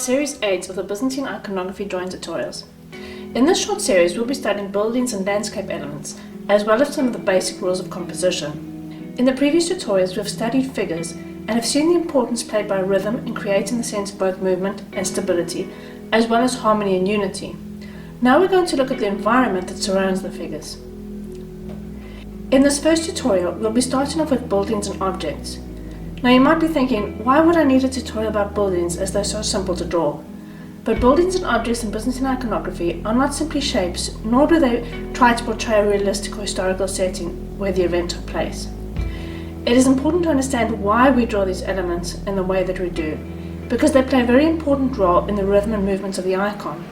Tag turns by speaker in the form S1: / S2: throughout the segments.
S1: Series 8 of the Byzantine iconography drawing tutorials. In this short series we'll be studying buildings and landscape elements, as well as some of the basic rules of composition. In the previous tutorials we've studied figures and have seen the importance played by rhythm in creating the sense of both movement and stability, as well as harmony and unity. Now we're going to look at the environment that surrounds the figures. In this first tutorial we'll be starting off with buildings and objects. Now you might be thinking, why would I need a tutorial about buildings as they're so simple to draw? But buildings and objects in Byzantine iconography are not simply shapes, nor do they try to portray a realistic or historical setting where the event took place. It is important to understand why we draw these elements in the way that we do, because they play a very important role in the rhythm and movements of the icon.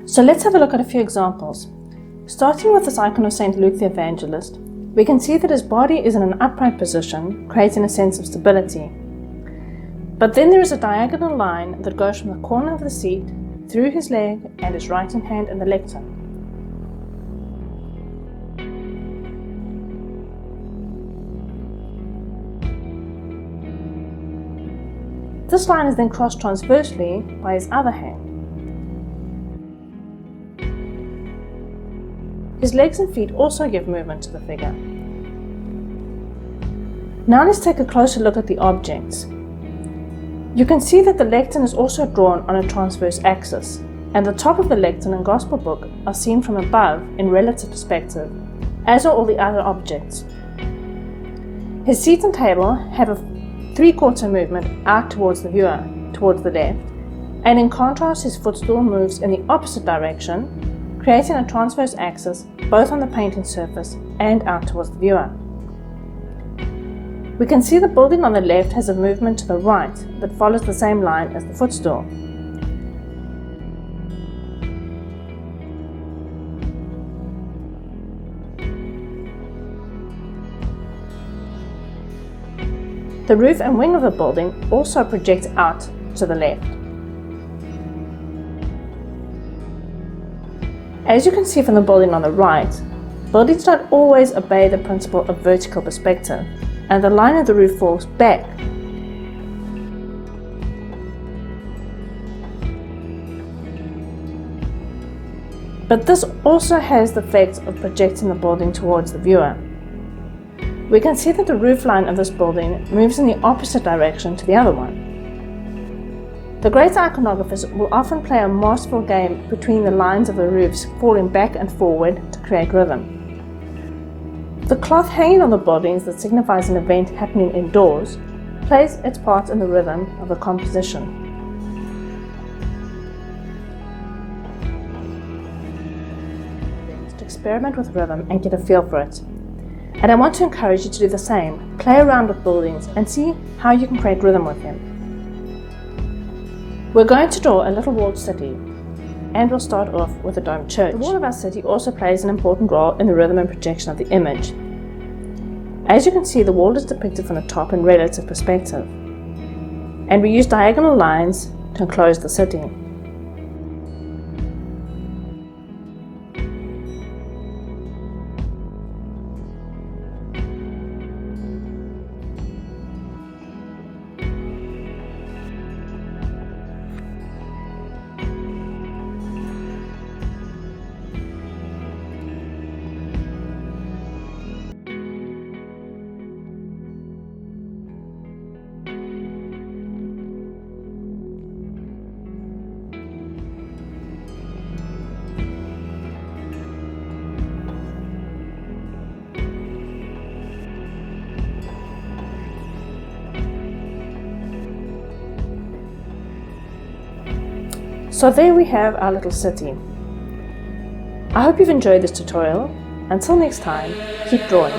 S1: So let's have a look at a few examples. Starting with this icon of Saint Luke the Evangelist, we can see that his body is in an upright position, creating a sense of stability. But then there is a diagonal line that goes from the corner of the seat through his leg and his right hand in the lectern. This line is then crossed transversely by his other hand. His legs and feet also give movement to the figure. Now let's take a closer look at the objects. You can see that the lectern is also drawn on a transverse axis, and the top of the lectern and Gospel book are seen from above in relative perspective, as are all the other objects. His seat and table have a 3/4 movement out towards the viewer, towards the left, and in contrast his footstool moves in the opposite direction, creating a transverse axis both on the painting surface and out towards the viewer. We can see the building on the left has a movement to the right that follows the same line as the footstool. The roof and wing of the building also project out to the left. As you can see from the building on the right, buildings don't always obey the principle of vertical perspective, and the line of the roof falls back. But this also has the effect of projecting the building towards the viewer. We can see that the roof line of this building moves in the opposite direction to the other one. The great iconographers will often play a masterful game between the lines of the roofs falling back and forward to create rhythm. The cloth hanging on the buildings that signifies an event happening indoors plays its part in the rhythm of the composition. To experiment with rhythm and get a feel for it. And I want to encourage you to do the same. Play around with buildings and see how you can create rhythm with them. We're going to draw a little walled city, and we'll start off with a domed church. The wall of our city also plays an important role in the rhythm and projection of the image. As you can see, the wall is depicted from the top in relative perspective, and we use diagonal lines to enclose the city. So there we have our little city. I hope you've enjoyed this tutorial. Until next time, keep drawing.